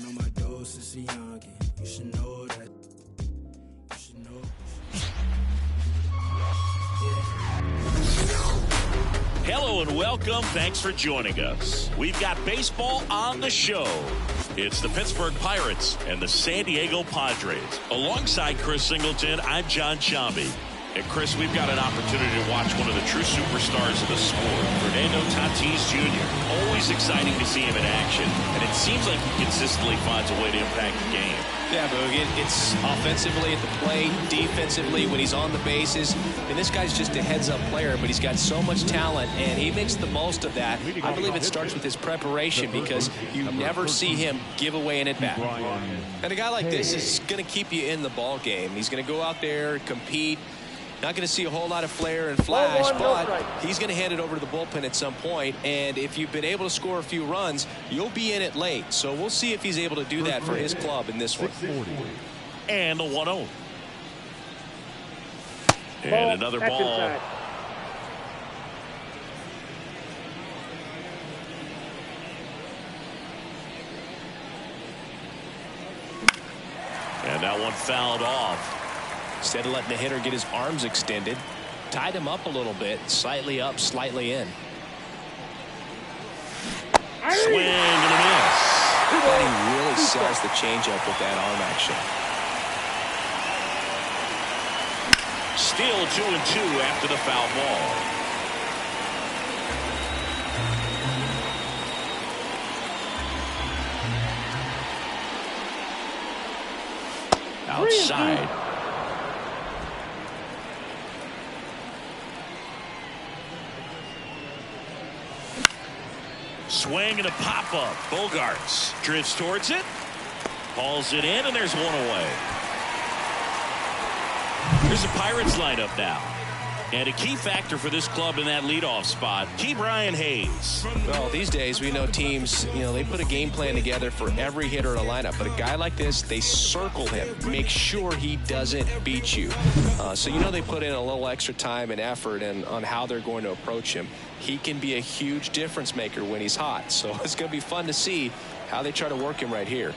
know my dose is a youngin'. You should know that. You should know. Hello and welcome. Thanks for joining us. We've got baseball on the show. It's the Pittsburgh Pirates and the San Diego Padres. Alongside Chris Singleton, I'm John Chambi. And Chris, we've got an opportunity to watch one of the true superstars of the sport, Fernando Tatis Jr. Always exciting to see him in action, and it seems like he consistently finds a way to impact the game. Yeah, Boog, it's offensively at the plate, defensively when he's on the bases. And this guy's just a heads-up player, but he's got so much talent, and he makes the most of that. I believe it starts with his preparation because you never see him give away an at-bat. And a guy like this is going to keep you in the ball game. He's going to go out there, compete. Not going to see a whole lot of flare and flash, but he's going to hand it over to the bullpen at some point. And if you've been able to score a few runs, you'll be in it late. So we'll see if he's able to do that for his club in this one. And the 1-0. And another ball. And that one fouled off. Instead of letting the hitter get his arms extended, tied him up a little bit, slightly up, slightly in. Swing and a miss. But he really sells the changeup with that arm action. Still 2-2 after the foul ball. Outside. Swing and a pop-up. Bogarts drifts towards it. Hauls it in, and there's one away. Here's the Pirates lineup now. And a key factor for this club in that leadoff spot, Key Brian Hayes. Well, these days we know teams, they put a game plan together for every hitter in a lineup. But a guy like this, they circle him, make sure he doesn't beat you. So they put in a little extra time and effort on how they're going to approach him. He can be a huge difference maker when he's hot. So it's going to be fun to see how they try to work him right here.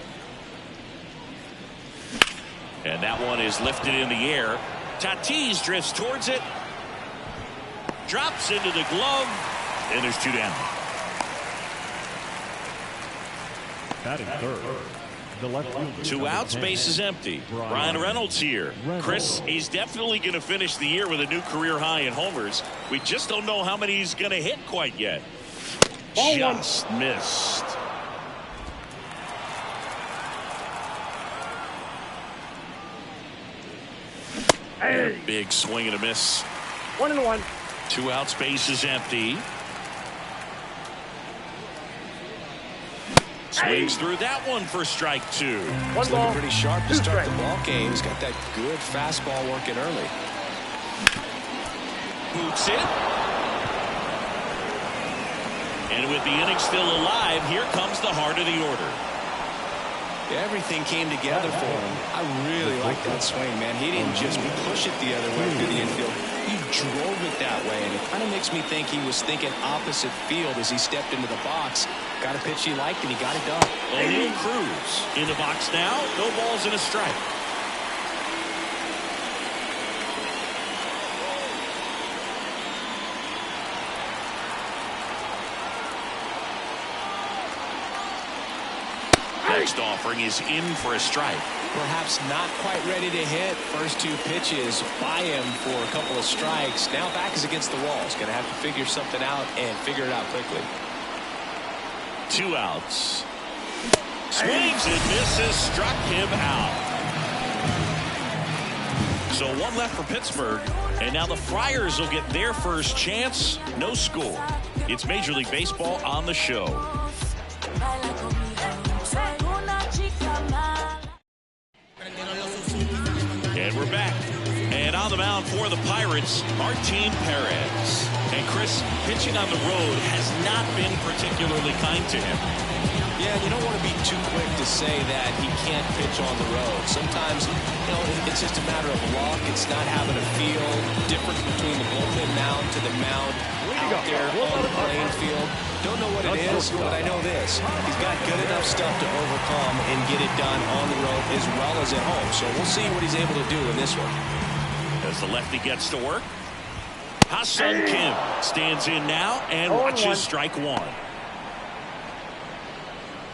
And that one is lifted in the air. Tatis drifts towards it. Drops into the glove, and there's two down. Batting third, the left fielder. 2 outs, base is empty. Brian Reynolds here. Chris, he's definitely going to finish the year with a new career high in homers. We just don't know how many he's going to hit quite yet. Just missed. Hey. Big swing and a miss. 1-1. 2 outs, base is empty. Swings through that one for strike 2. He's looking pretty sharp to start the ball game. He's got that good fastball working early. Boots it. And with the inning still alive, here comes the heart of the order. Everything came together for him. I really like that swing, man. He didn't just push it the other way through the infield. He drove it that way, and it kind of makes me think he was thinking opposite field as he stepped into the box. Got a pitch he liked, and he got it done. O'Neill Cruz in the box now. No balls and a strike. Next offering is in for a strike. Perhaps not quite ready to hit. First 2 pitches by him for a couple of strikes. Now back is against the wall. He's going to have to figure something out and figure it out quickly. 2 outs. Swings and misses. Struck him out. So 1 left for Pittsburgh. And now the Friars will get their first chance. No score. It's Major League Baseball on the show. And we're back. And on the mound for the Pirates, Martin Perez. And Chris, pitching on the road has not been particularly kind to him. Yeah, you don't want to be too quick to say that he can't pitch on the road. Sometimes, it's just a matter of luck. It's not having a feel. Difference between the bullpen mound to the mound out there on the playing field. Don't know what it is, but I know this. He's got good enough stuff to overcome and get it done on the road as well as at home. So we'll see what he's able to do in this one. As the lefty gets to work, Ha-Seong Kim stands in now and watches strike one.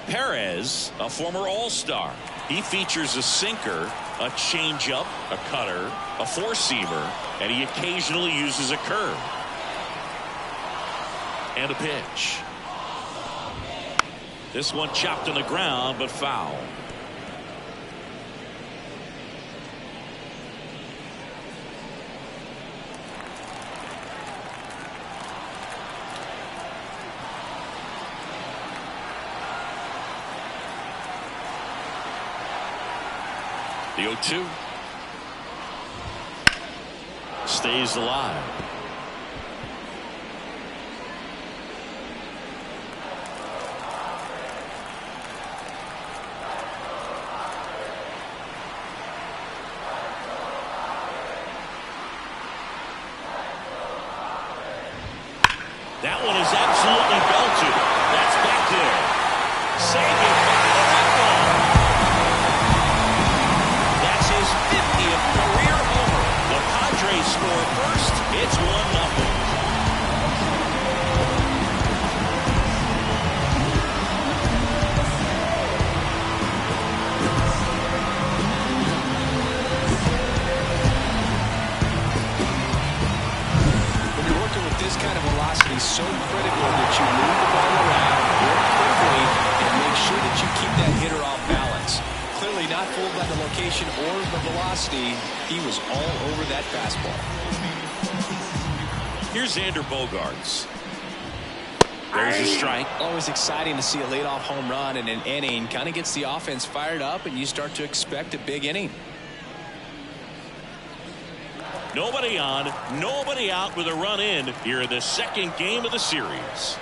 Perez, a former All-Star. He features a sinker, a changeup, a cutter, a four-seamer, and he occasionally uses a curve. And a pitch. This one chopped on the ground, but foul. The 0-2 stays alive. That one is absolutely belted. That's back there. Say goodbye to that one. That's his 50th career homer. The Padres score first. It's 1-0. This kind of velocity is so critical that you move the ball around, work quickly, and make sure that you keep that hitter off balance. Clearly not fooled by the location or the velocity. He was all over that fastball. Here's Xander Bogaerts. There's a strike. Always exciting to see a leadoff home run in an inning. Kind of gets the offense fired up, and you start to expect a big inning. Nobody on, nobody out with a run in here in the second game of the series.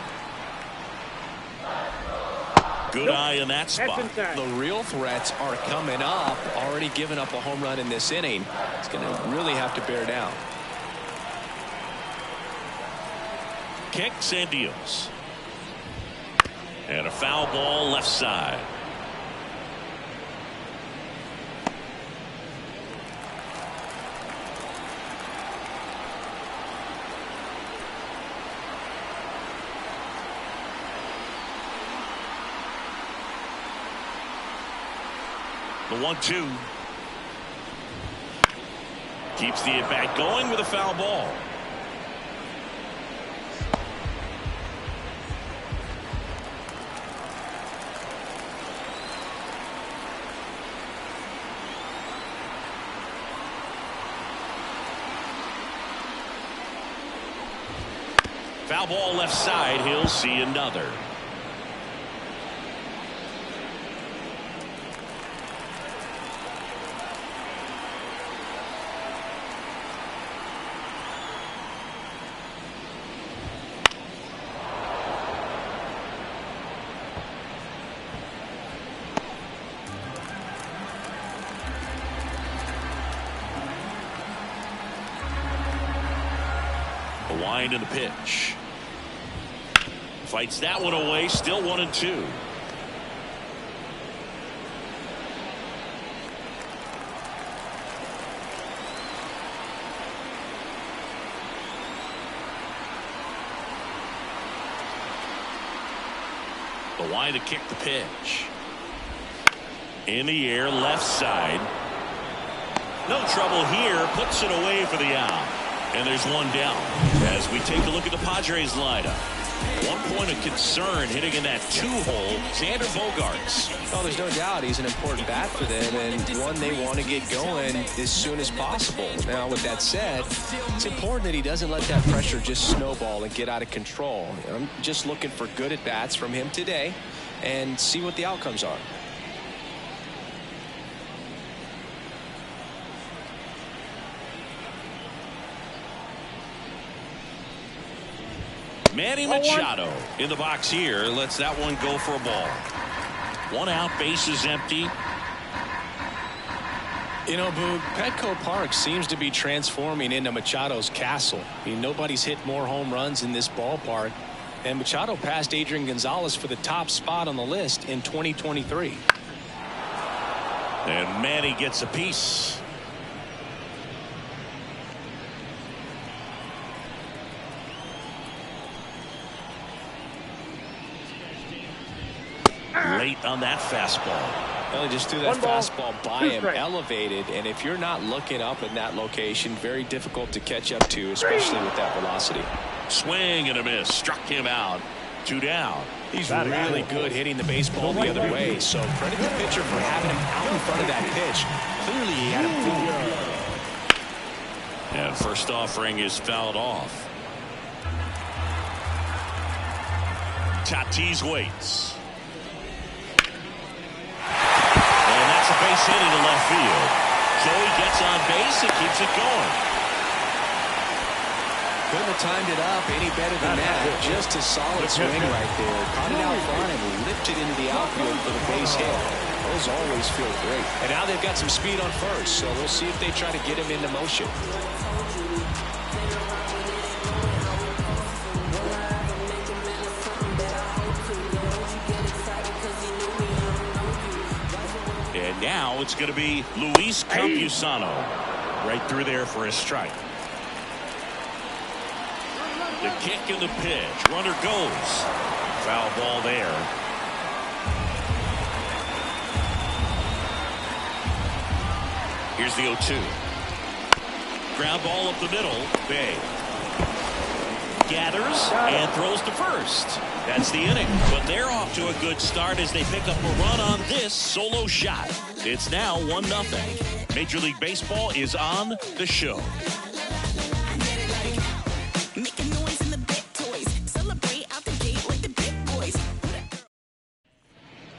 Good eye in that spot. The real threats are coming up. Already given up a home run in this inning. It's going to really have to bear down. Kicks and deals. And a foul ball left side. The 1-2 keeps the at-bat going with a foul ball. Foul ball left side. He'll see another. Wind in the pitch. Fights that one away. Still 1-2. The wind to kick the pitch. In the air, left side. No trouble here. Puts it away for the out. And there's one down. As we take a look at the Padres lineup. 1 point of concern hitting in that 2-hole. Xander Bogaerts. Oh, there's no doubt he's an important bat for them and one they want to get going as soon as possible. Now, with that said, it's important that he doesn't let that pressure just snowball and get out of control. I'm just looking for good at-bats from him today and see what the outcomes are. Manny Machado in the box here. Lets that one go for a ball. 1 out, bases empty. You know, Boog, Petco Park seems to be transforming into Machado's castle. I mean, nobody's hit more home runs in this ballpark. And Machado passed Adrian Gonzalez for the top spot on the list in 2023. And Manny gets a piece. Late on that fastball. Well, he just threw that fastball by him, elevated, and if you're not looking up in that location, very difficult to catch up to, especially with that velocity. Swing and a miss. Struck him out. 2 down. He's really good hitting the baseball the other way, so credit the pitcher for having him out in front of that pitch. Clearly, he had him fooled. And first offering is fouled off. Tatis waits. A base hit into left field. Joey gets on base and keeps it going. Couldn't have timed it up any better than that. Just a solid swing right there. Caught it out front and lifted into the outfield for the base hit. Those always feel great. And now they've got some speed on first, so we'll see if they try to get him into motion. And now it's going to be Luis Campusano right through there for a strike. The kick and the pitch. Runner goes. Foul ball there. Here's the 0-2. Ground ball up the middle. Bay gathers and throws to first. That's the inning, but they're off to a good start as they pick up a run on this solo shot. It's now 1-0. Major League Baseball is on the show.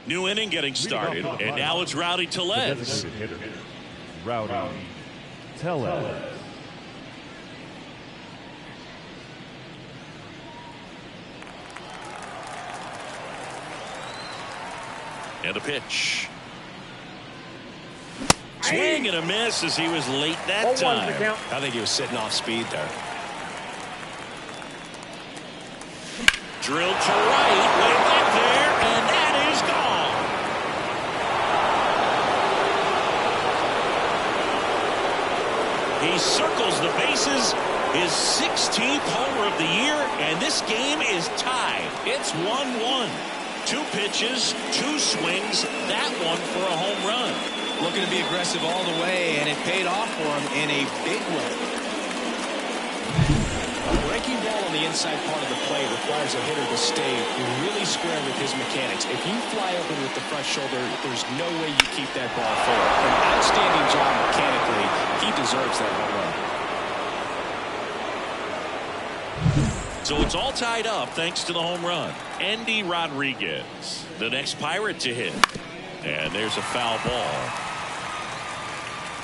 New inning getting started, and now it's Rowdy Tellez. Rowdy Tellez. And a pitch. Swing and a miss as he was late that time. I think he was sitting off speed there. Drilled to right, way back there, and that is gone. He circles the bases, his 16th homer of the year, and this game is tied. It's 1-1. 2 pitches, 2 swings, that one for a home run. Looking to be aggressive all the way, and it paid off for him in a big way. A breaking ball on the inside part of the plate requires a hitter to stay really square with his mechanics. If you fly open with the front shoulder, there's no way you keep that ball forward. An outstanding job mechanically. He deserves that home run. So it's all tied up thanks to the home run. Andy Rodriguez, the next Pirate to hit. And there's a foul ball.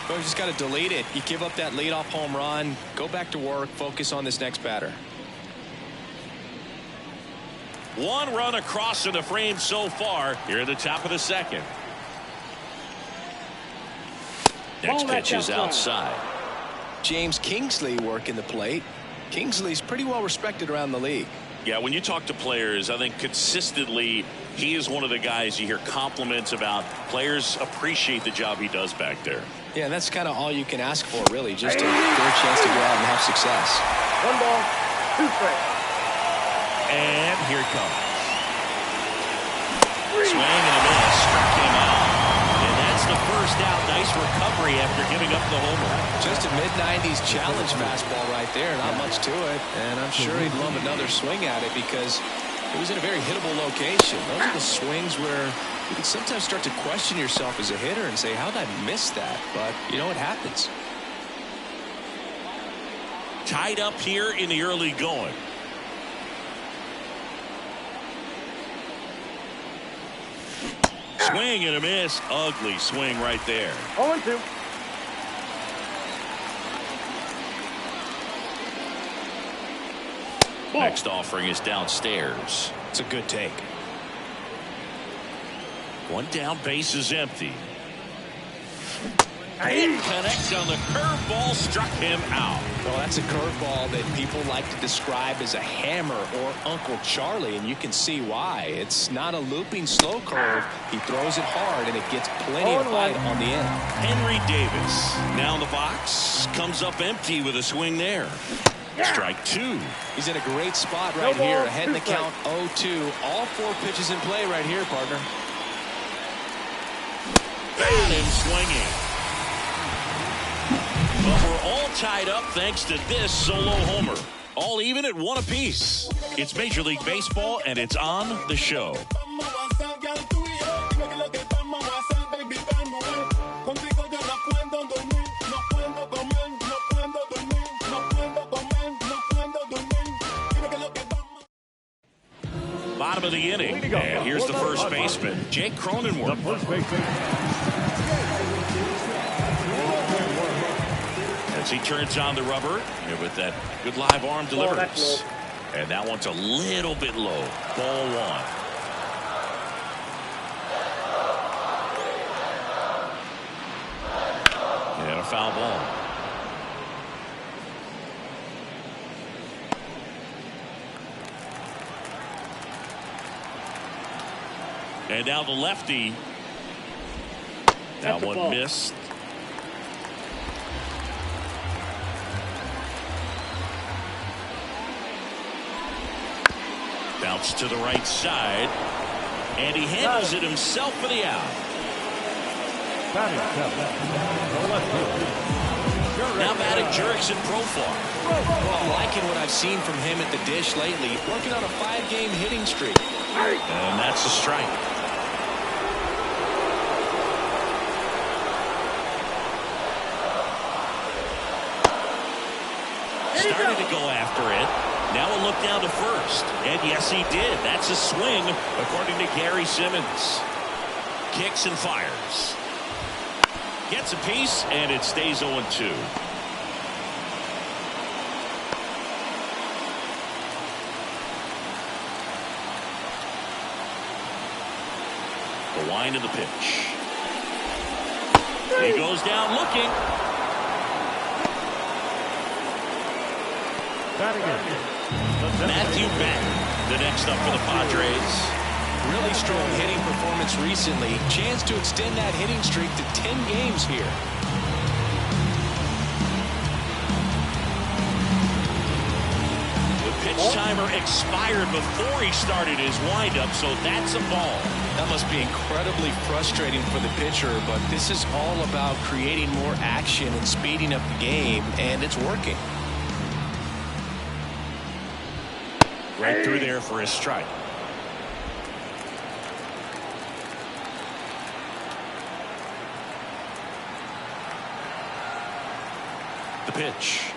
Well, you just got to delete it. You give up that leadoff home run, go back to work, focus on this next batter. 1 run across in the frame so far here at the top of the second. Next pitch is outside. James Kingsley working the plate. Kingsley's pretty well respected around the league. Yeah, when you talk to players, I think consistently he is one of the guys you hear compliments about. Players appreciate the job he does back there. Yeah, that's kind of all you can ask for, really, just to get a chance to go out and have success. 1 ball, 2 strikes. And here it comes. Swing and a miss. Struck him out. And that's the first out. Nice recovery after giving up the homer. Just a mid-90s challenge fastball right there. Not much to it. And I'm sure he'd love another swing at it because it was in a very hittable location. Those are the swings where you can sometimes start to question yourself as a hitter and say, how did I miss that? But, you know, it happens. Tied up here in the early going. Swing and a miss. Ugly swing right there. 0-2. Next offering is downstairs. It's a good take. One down, base is empty. Can't connect on the curveball, struck him out. Well, that's a curveball that people like to describe as a hammer or Uncle Charlie, and you can see why. It's not a looping slow curve. He throws it hard, and it gets plenty of bite on the end. Henry Davis now in the box, comes up empty with a swing there. Strike two. He's in a great spot right here, ahead in the count 0-2. All 4 pitches in play right here, partner. Got him swinging. But we're all tied up thanks to this solo homer. All even at 1 apiece. It's Major League Baseball, and it's on the show. Bottom of the inning, and here's the first baseman, Jake Cronenworth. The first baseman. As he turns on the rubber, and with that good live arm delivers. And that one's a little bit low. Ball 1. And a foul ball. And now the lefty. That one missed. Bounce to the right side. And he handles it himself for the out. Now batting Jurickson Profar. Well, liking what I've seen from him at the dish lately. Working on a 5-game hitting streak. And that's a strike. Started to go after it. Now a look down to first. And yes, he did. That's a swing, according to Gary Simmons. Kicks and fires. Gets a piece, and it stays 0-2. The wind of the pitch. He goes down looking. Matthew Batten, the next up for the Padres. Really strong hitting performance recently. Chance to extend that hitting streak to 10 games here. The pitch timer expired before he started his windup, so that's a ball. That must be incredibly frustrating for the pitcher, but this is all about creating more action and speeding up the game, and it's working. Right through there for his strike. The pitch.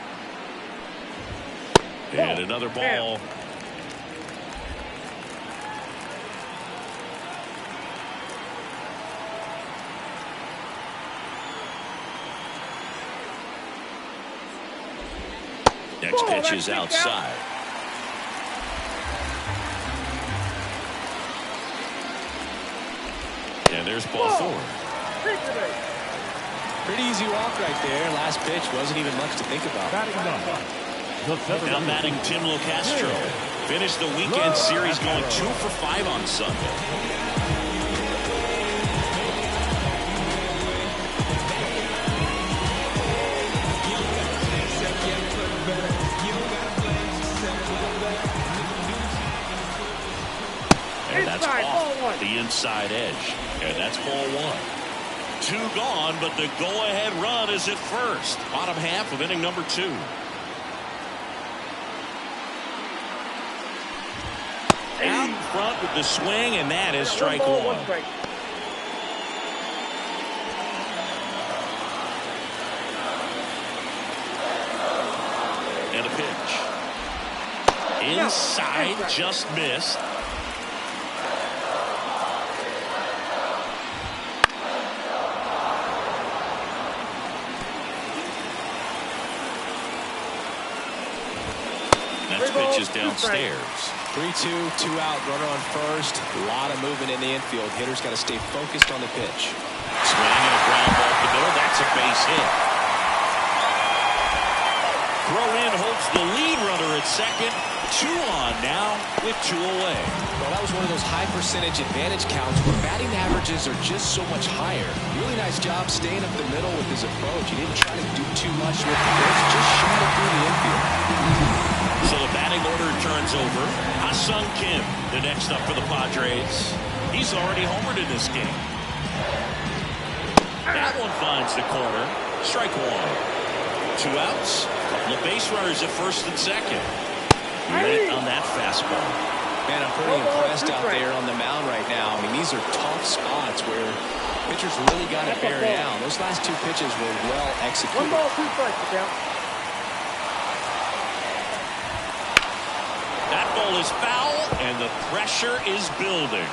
And another ball. Next pitch is outside. And there's ball 4. Pretty easy walk right there. Last pitch wasn't even much to think about. Now batting Tim Locastro. Finished the weekend series going 2 for 5 on Sunday. And that's off the inside edge. And that's ball 1. 2 gone, but the go-ahead run is at first. Bottom half of inning number 2. Out in front with the swing, and that is strike 1. And a pitch. Inside, just missed. Next pitch is downstairs. 3-2, 2 out, runner on first. A lot of movement in the infield. Hitter's got to stay focused on the pitch. Swing and a ground ball to the middle. That's a base hit. Throw in holds the lead runner at second. 2 on now with 2 away. Well, that was one of those high percentage advantage counts where batting averages are just so much higher. Really nice job staying up the middle with his approach. He didn't try to do too much with the pitch, just shot it through the infield. So the batting order turns over. Ha-Sung Kim, the next up for the Padres. He's already homered in this game. That one finds the corner. Strike 1. 2 outs. Couple of base runners at first and second. Late on that fastball. Man, I'm pretty impressed out there on the mound right now. I mean, these are tough spots where pitchers really got to bear down. Those last 2 pitches were well executed. 1 ball, 2 strikes, count. That ball is foul, and the pressure is building.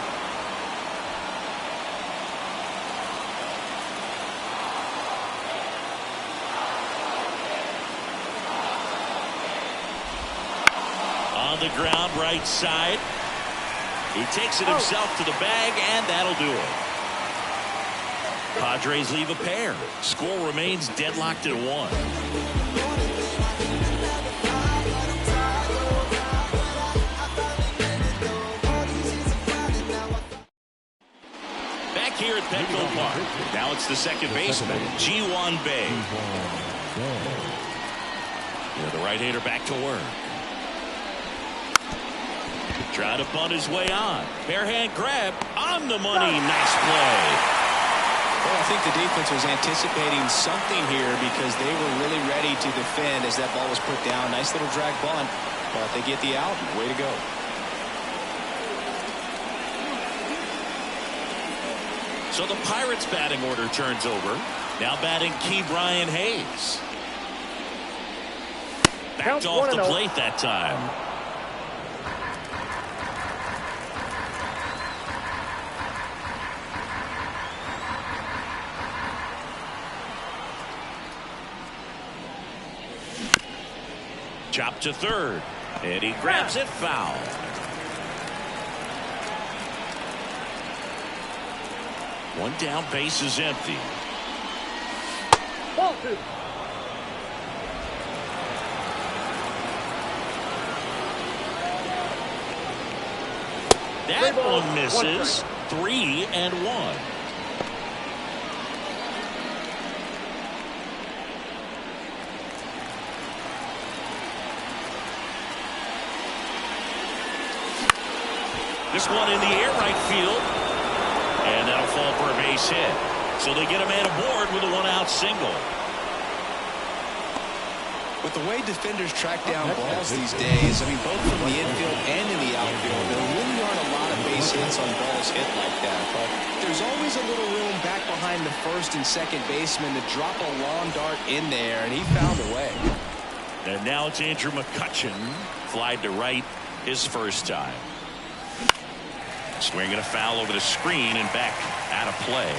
On the ground, right side. He takes it himself to the bag, and that'll do it. Padres leave a pair. Score remains deadlocked at 1. Back here at Petco Park. Now it's the second baseman, Ji-Hwan Bae. The right-hander back to work. Trying to bunt his way on. Bare hand grab on the money. Nice play. Well, I think the defense was anticipating something here because they were really ready to defend as that ball was put down. Nice little drag bunt, but they get the out. Way to go. So the Pirates batting order turns over. Now batting Key Brian Hayes. Backed off the plate that time. Chop to third, and he grabs it foul. One down, base is empty. Ball 2. That one misses. 3-1. This one in the air right field. And that'll fall for a base hit. So they get a man aboard with a 1-out single. With the way defenders track down balls these days, I mean, both from the infield and in the outfield, there really aren't a lot of base hits on balls hit like that. But there's always a little room back behind the first and second baseman to drop a long dart in there, and he found a way. And now it's Andrew McCutchen. Flied to right his first time. Swinging a foul over the screen and back out of play.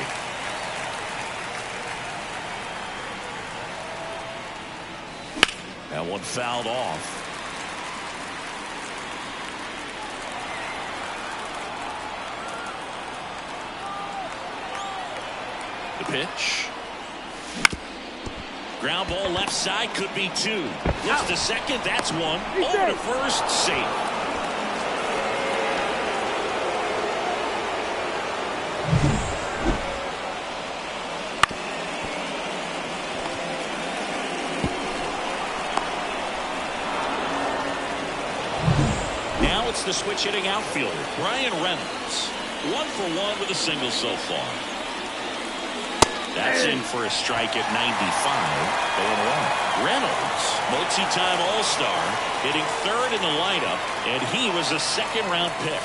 That one fouled off. The pitch. Ground ball left side, could be 2. Looks to second, that's 1. Over to first, safe. The switch hitting outfielder Brian Reynolds, 1 for 1 with a single so far. That's in for a strike at 95. 0-1. Reynolds, multi-time All-Star, hitting 3rd in the lineup, and he was a second-round pick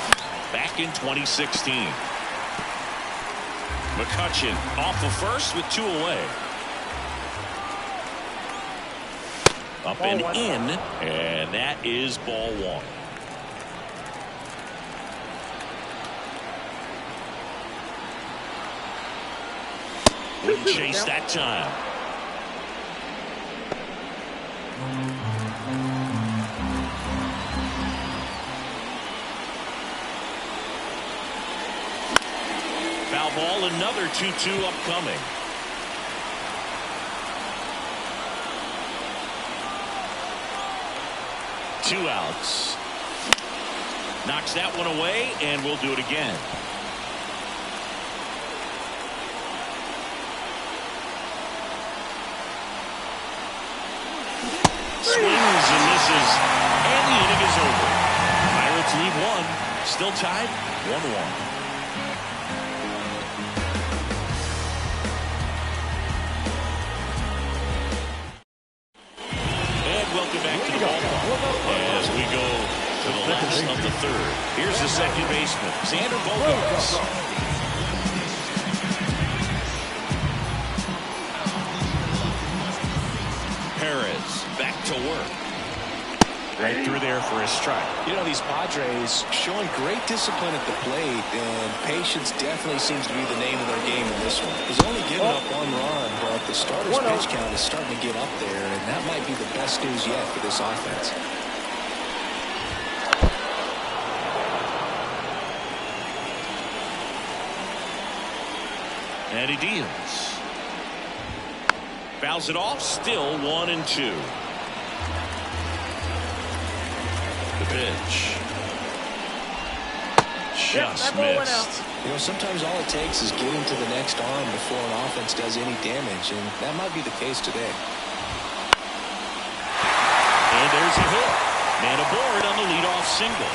back in 2016. McCutchen off of first with 2 away. Up and in, and that is ball 1. Wouldn't chase that time. Still another 2-2 upcoming. Two outs. Knocks that one away, and we'll do it again. Swings and misses, and the inning is over. Pirates leave one. Still tied, 1-1. Welcome back to the ballpark as we go to the last of the third. Here's the second baseman, Xander Bogaerts. Perez back to work. Right through there for a strike. You know, these Padres showing great discipline at the plate, and patience definitely seems to be the name of their game in this one. He's only given up one run, but the starter's pitch count is starting to get up there, and that might be the best news yet for this offense. And he deals. Fouls it off, still 1-2. The pitch. Just missed. You know, sometimes all it takes is getting to the next arm before an offense does any damage, and that might be the case today. And there's a hit. Man aboard on the leadoff single.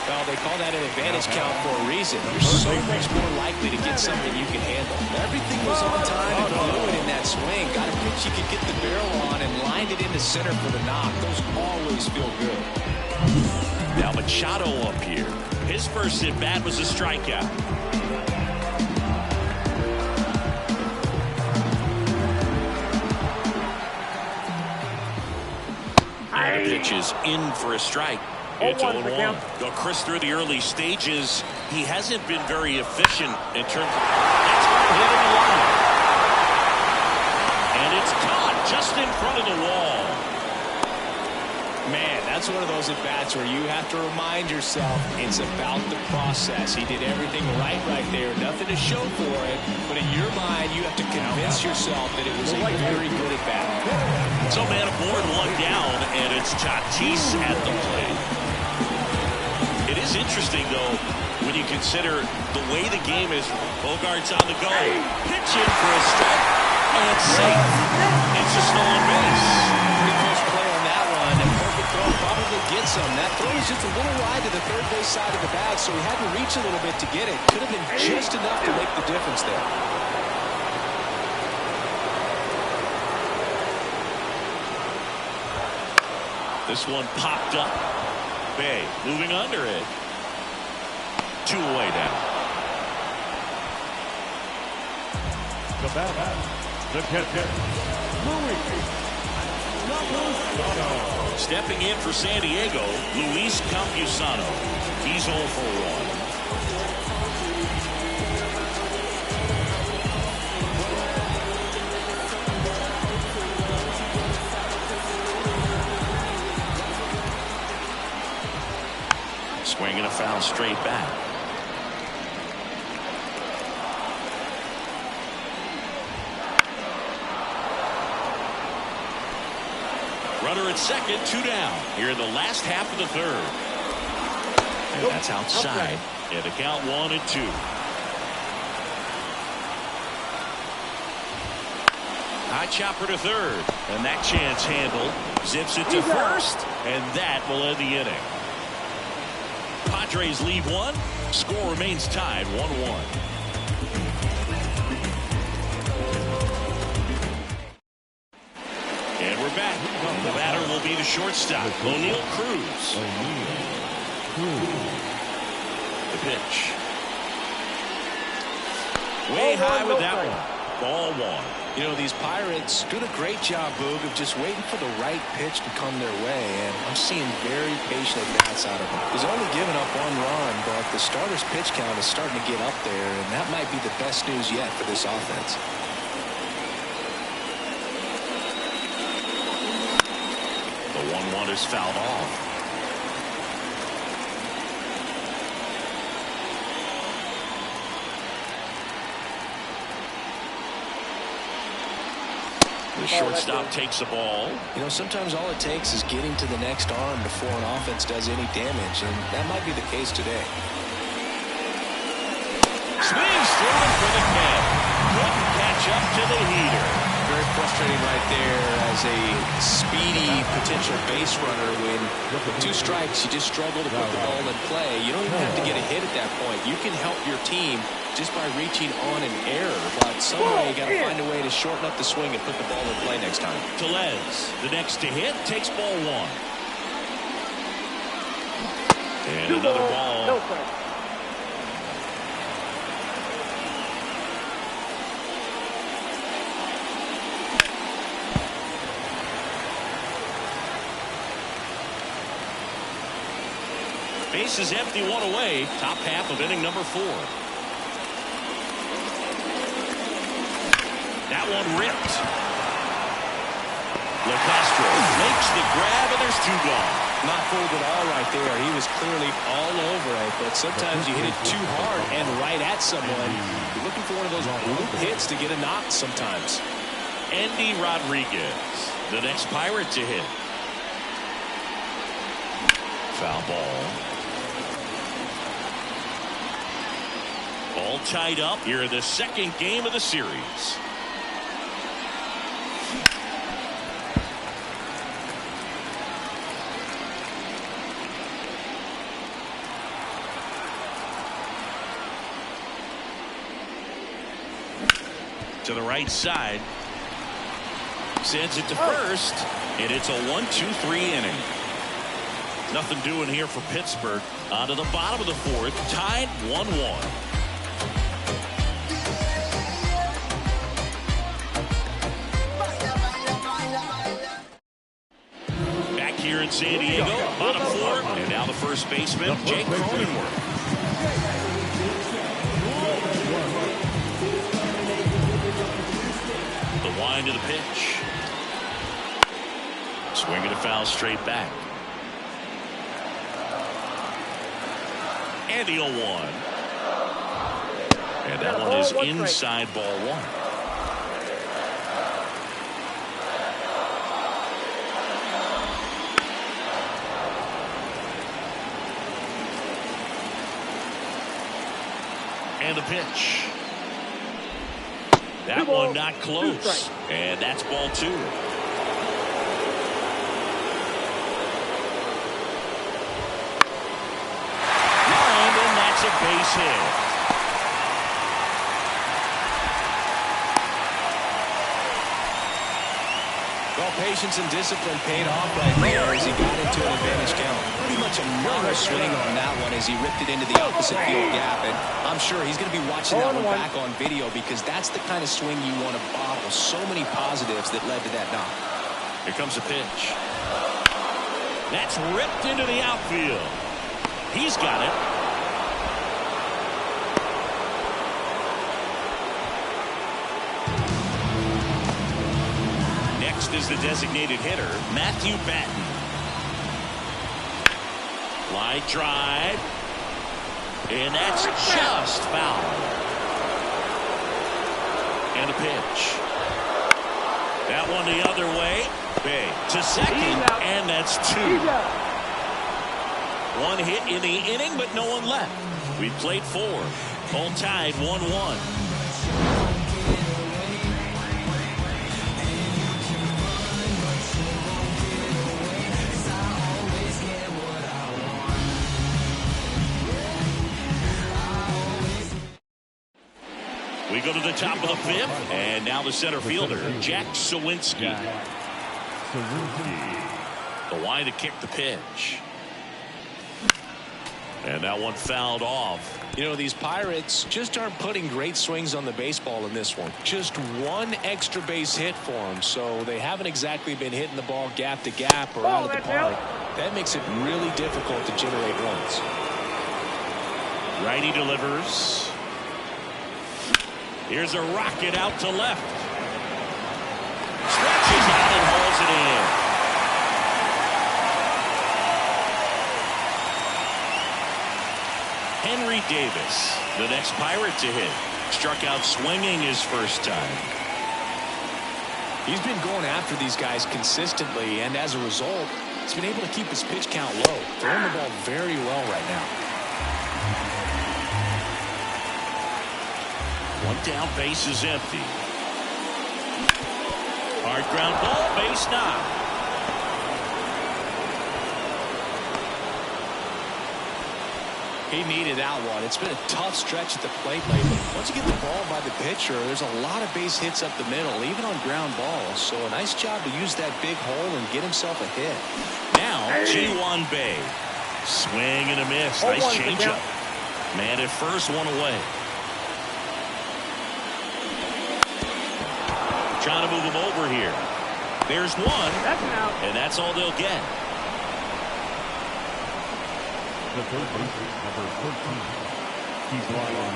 Well, they call that an advantage count for a reason. You're so much more likely to get something you can handle. Everything was on time and fluid in that swing. Got a pitch you could get the barrel on and lined it into center for the knock. Those always feel good. Now Machado up here. His first at bat was a strikeout. And the pitch is in for a strike. It's 0-1. Though Chris, through the early stages, he hasn't been very efficient in terms of that's hitting the line. And it's caught just in front of the wall. Man, that's one of those at-bats where you have to remind yourself it's about the process. He did everything right there. Nothing to show for it. But in your mind, you have to convince yourself that it was a very good at-bat. So man aboard, one down, and it's Tatis at the plate. It is interesting, though, when you consider the way the game is. Bogaerts on the go. Pitch in for a strike. And it's safe. It's a stolen base. Pretty close play on that one. And perfect throw probably gets him. That throw is just a little wide to the third base side of the bag, so he had to reach a little bit to get it. Could have been just enough to make the difference there. This one popped up. Bay moving under it. 2 away now. The batter, the catcher, Stepping in for San Diego, Luis Campusano. He's 0 for 1. Swinging a foul straight back. Runner at second, 2 down. Here in the last half of the third. And that's outside. And the count 1-2. High chopper to third. And that chance handled. Zips it to first. And that will end the inning. Padres leave one. Score remains tied 1-1. And we're back. The batter will be the shortstop, O'Neal Cruz. The pitch. Way high with that one. Ball 1. You know, these Pirates doing a great job, Boog, of just waiting for the right pitch to come their way, and I'm seeing very patient at-bats out of them. He's only given up 1 run, but the starter's pitch count is starting to get up there, and that might be the best news yet for this offense. The 1-1 is fouled off. The shortstop takes the ball. You know, sometimes all it takes is getting to the next arm before an offense does any damage, and that might be the case today. Swings through it for the catch. Couldn't catch up to the heater. Very frustrating right there as a speedy potential base runner. When with 2 strikes, you just struggle to put the ball in play. You don't even have to get a hit at that point. You can help your team just by reaching on an error. But some way you got to find a way to shorten up the swing and put the ball in play next time. Tellez, the next to hit, takes ball 1. And another ball. No strike. Base is empty, 1 away. Top half of inning number 4. That one ripped. LeCastro makes the grab, and there's 2 gone. Not fooled at all right there. He was clearly all over it, but sometimes you hit it too hard and right at someone. You're looking for one of those bloop hits to get a knock sometimes. Andy Rodriguez, the next Pirate to hit. Foul ball. All tied up here in the 2nd game of the series. To the right side. Sends it to first. And it's a 1-2-3 inning. Nothing doing here for Pittsburgh. On to the bottom of the 4th. Tied 1-1. Back here in San Diego, bottom 4, and now the first baseman, Jake Cronenworth. The wind of the pitch. Swinging a foul straight back. And the 0-1. And that one is inside ball 1. And the pitch. That one not close. And that's ball 2. And that's a base hit. Well, patience and discipline paid off right there as he got into an advantage count. Pretty much a normal swing on that one as he ripped it into the opposite field gap. And I'm sure he's going to be watching that one back on video because that's the kind of swing you want to bottle. So many positives that led to that knock. Here comes the pitch. That's ripped into the outfield. He's got it. Is the designated hitter, Matthew Batten. Line drive. And that's just foul. And a pitch. That one the other way. Bay to second. And that's 2. 1 hit in the inning, but no one left. We played 4. All tied 1-1. We go to the top of the 5th, and now the center fielder, Jack Sawinski. The line to kick the pitch. And that one fouled off. You know, these Pirates just aren't putting great swings on the baseball in this one. Just 1 extra base hit for them, so they haven't exactly been hitting the ball gap to gap or out of the park. That makes it really difficult to generate runs. Righty delivers. Here's a rocket out to left. Stretches out and hauls it in. Henry Davis, the next Pirate to hit. Struck out swinging his first time. He's been going after these guys consistently, and as a result, he's been able to keep his pitch count low, throwing the ball very well right now. One down, base is empty. Hard ground ball, base knock. He needed that one. It's been a tough stretch at the plate lately. Once you get the ball by the pitcher, there's a lot of base hits up the middle, even on ground balls. So a nice job to use that big hole and get himself a hit. Now, G1 Bay. Swing and a miss. Nice changeup. Man at first, one away. Trying to move him over here. There's one. That's an out. And that's all they'll get. The third baseman, number 13. He's Ryan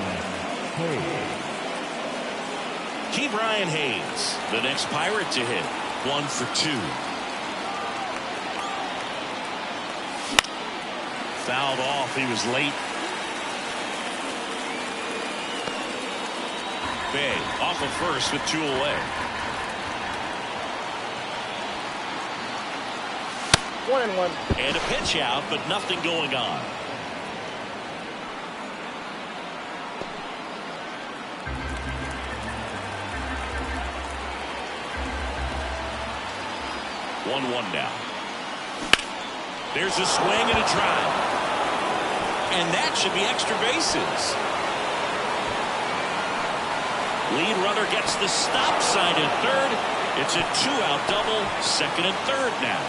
Hayes. Key Brian Hayes, the next Pirate to hit. 1 for 2. Fouled off. He was late. Bay off of first with 2 away. 1-1. And a pitch out, but nothing going on. One now. There's a swing and a drive. And that should be extra bases. Lead runner gets the stop sign at third. It's a 2-out double, second and third now.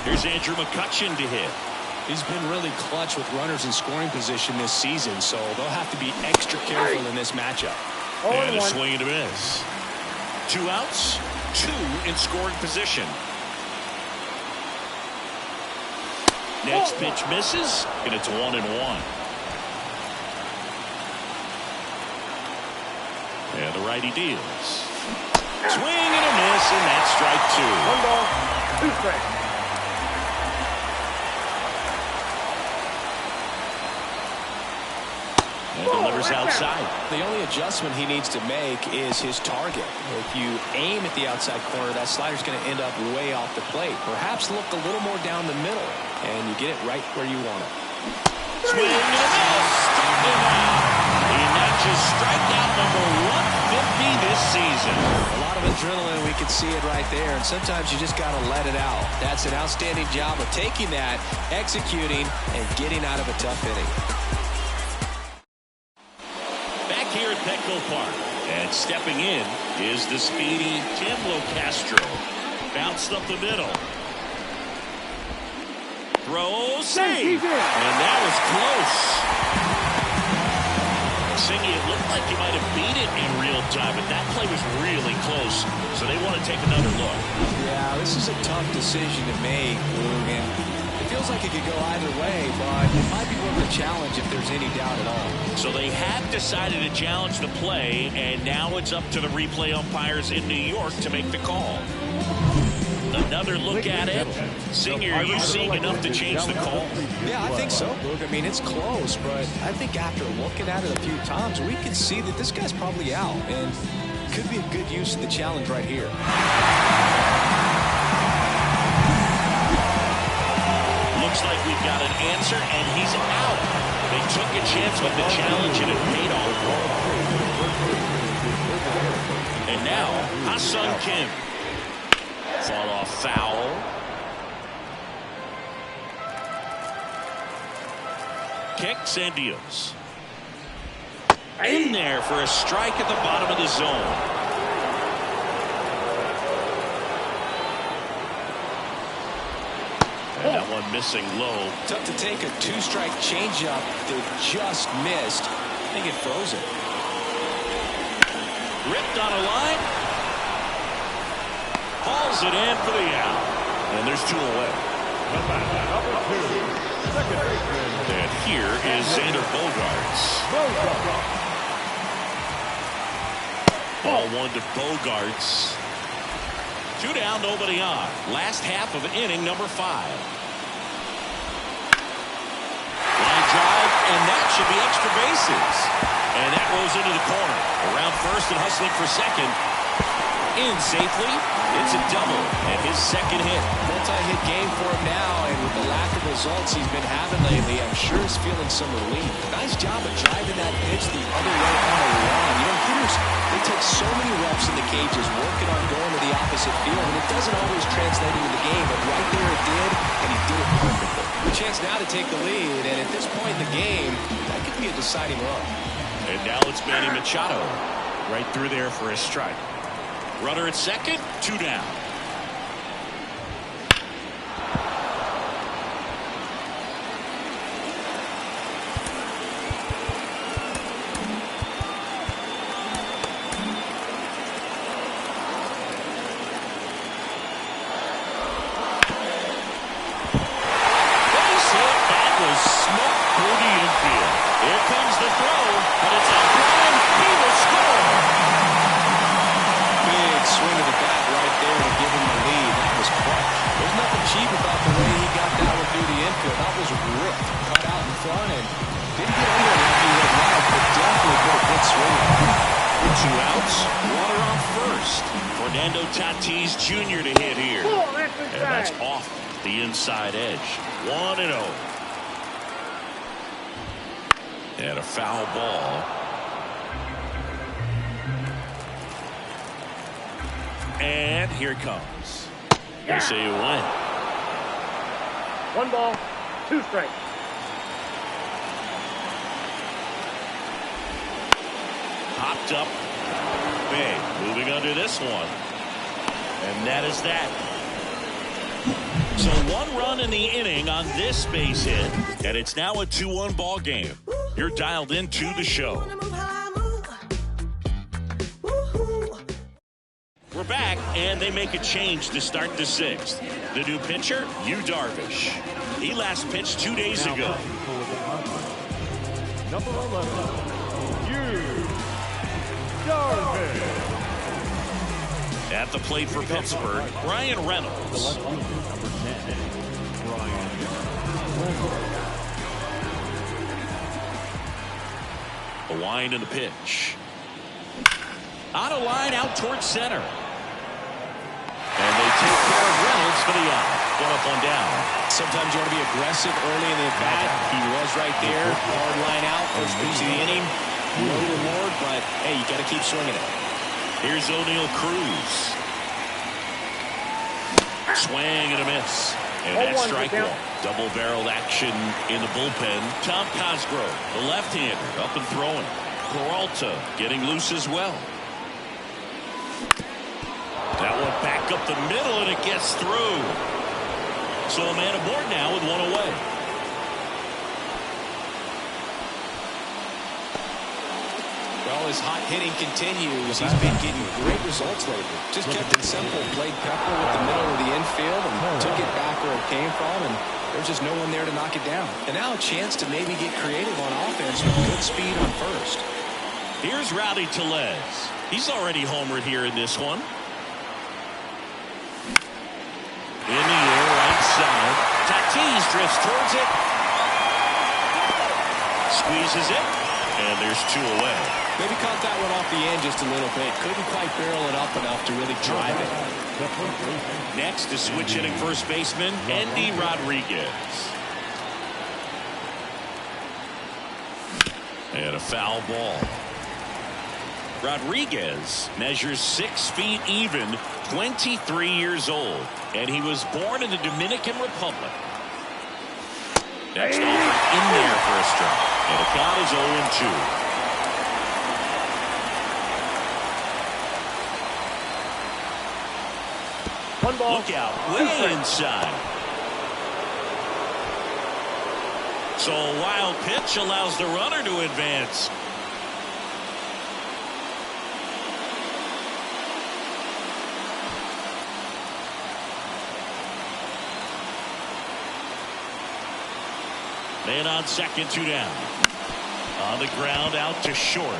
Here's Andrew McCutchen to hit. He's been really clutch with runners in scoring position this season, so they'll have to be extra careful in this matchup. And a swing and a miss. 2 outs, 2 in scoring position. Next pitch misses, and it's 1-1. And the righty deals. Swing and a miss, and that's strike 2. 1 ball, 2 strikes. And delivers outside. The only adjustment he needs to make is his target. If you aim at the outside corner, that slider's going to end up way off the plate. Perhaps look a little more down the middle, and you get it right where you want it. Swing and a miss. He notches strikeout number 150 this season. A lot of adrenaline, we can see it right there, and sometimes you just got to let it out. That's an outstanding job of taking that, executing, and getting out of a tough inning. Here at Petco Park, and stepping in is the speedy Tim Locastro. Bounced up the middle. Throw, save, and that was close. Singy, it looked like he might have beat it in real time, but that play was really close, so they want to take another look. Yeah, this is a tough decision to make, Boog, and it feels like it could go either way, but it might be worth a challenge if there's any doubt at all. So they have decided to challenge the play, and now it's up to the replay umpires in New York to make the call. Another look at it. Singer, are you seeing enough to change the call? Yeah, I think so, Boog. I mean, it's close, but I think after looking at it a few times, we can see that this guy's probably out, and could be a good use of the challenge right here. Looks like we've got an answer, and he's out. They took a chance with the challenge, and it paid off. And now, Ha-Seong Kim. Fall off foul. Kicks and deals. In there for a strike at the bottom of the zone. And that one missing low. Tough to take a 2-strike changeup that just missed. I think it froze it. Ripped on a line. Hauls it in for the out. And there's 2 away. And here is Xander Bogaerts. Ball 1 to Bogaerts. 2 down, nobody on. Last half of inning number 5. Line drive, and that should be extra bases. And that rolls into the corner. Around first and hustling for second. In safely. It's a double. And his second hit. Multi-hit game for him now. And with the lack of results he's been having lately, I'm sure he's feeling some relief. Nice job of driving that pitch the other way on a run. You know, hitters, they take so many reps in the cages working on going to the opposite field. And it doesn't always translate into the game. But right there it did. And he did it perfectly. Good chance now to take the lead. And at this point in the game, that could be a deciding run. And now it's Manny Machado. Right through there for a strike. Runner at second, 2 down. Junior to hit here. And that's off the inside edge. 1-0. And a foul ball. And here it comes. Gonna say you win. 1 ball, 2 strikes. Popped up. Big. Moving under this one. And that is that. So 1 run in the inning on this base hit, and it's now a 2-1 ball game. You're dialed into the show. We're back, and they make a change to start the 6th. The new pitcher, Yu Darvish. He last pitched 2 days ago. Number 11, Yu Darvish. At the plate for Pittsburgh, Ryan Reynolds. A wind in the pitch. On a line out towards center. And they take care of Reynolds for the out. 1 up, 1 down. Sometimes you want to be aggressive early in the at-bat. He was right there. Hard line out. First pitch of the inning. No reward, but hey, you got to keep swinging it. Here's O'Neal Cruz. Swing and a miss. And that's strike 1. Double-barreled action in the bullpen. Tom Cosgrove, the left-hander, up and throwing. Peralta getting loose as well. That one back up the middle, and it gets through. So a man aboard now with 1 away. Well, his hot hitting continues. He's been getting great results lately. Just kept it simple. Played Pepper with the middle of the infield and took it back where it came from, and there's just no one there to knock it down. And now a chance to maybe get creative on offense with good speed on first. Here's Rowdy Tellez. He's already homered here in this one. In the air, right side. Tatis drifts towards it. Squeezes it. And there's 2 away. Maybe caught that one off the end just a little bit. Couldn't quite barrel it up enough to really drive it. Next is switch hitting first baseman, Endy Rodriguez. And a foul ball. Rodriguez measures 6 feet even, 23 years old. And he was born in the Dominican Republic. Next offer in there for a strike. And the count is 0-2. Look out, way inside. So a wild pitch allows the runner to advance. Man on second, 2 down. On the ground, out to short.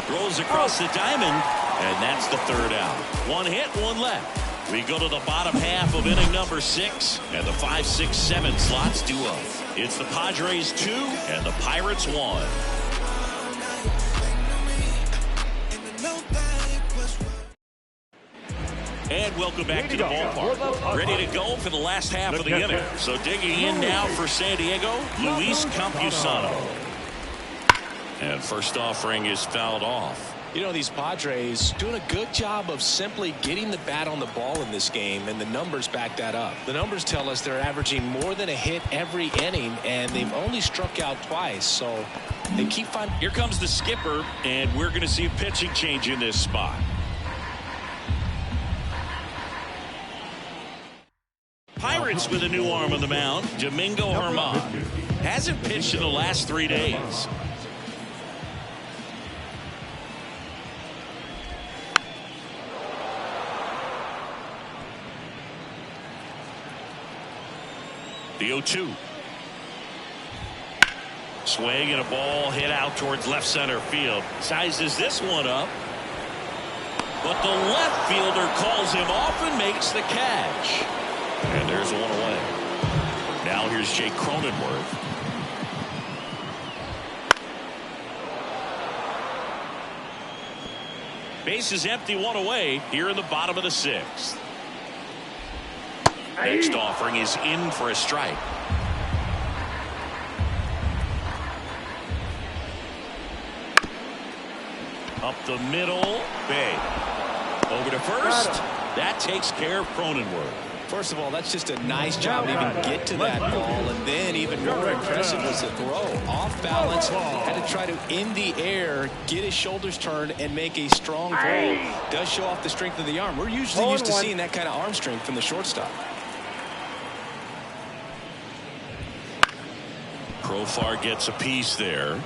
Rolls across the diamond, and that's the 3rd out. 1 hit, 1 left. We go to the bottom half of inning number 6, and the 5, 6, 7 slots due up. It's the Padres 2 and the Pirates 1. And welcome back to the ballpark. Ready to go for the last half of the inning. So digging in now for San Diego, Luis Campusano. And first offering is fouled off. You know, these Padres doing a good job of simply getting the bat on the ball in this game, and the numbers back that up. The numbers tell us they're averaging more than a hit every inning, and they've only struck out twice, so they keep finding. Here comes the skipper, and we're going to see a pitching change in this spot. Pirates with a new arm on the mound, Domingo Germán. Hasn't pitched in the last 3 days. The 0-2. Swing and a ball hit out towards left center field. Sizes this one up. But the left fielder calls him off and makes the catch. And there's one away. Now here's Jake Cronenworth. Base is empty, one away here in the bottom of the 6th. Next offering is in for a strike. Up the middle, Bay. Over to first. That takes care of Cronenworth. First of all, that's just a nice job to even get to that ball, and then even more impressive was the throw. Off balance, had to try to, in the air, get his shoulders turned and make a strong throw. Does show off the strength of the arm. We're usually used to seeing that kind of arm strength from the shortstop. Profar gets a piece there.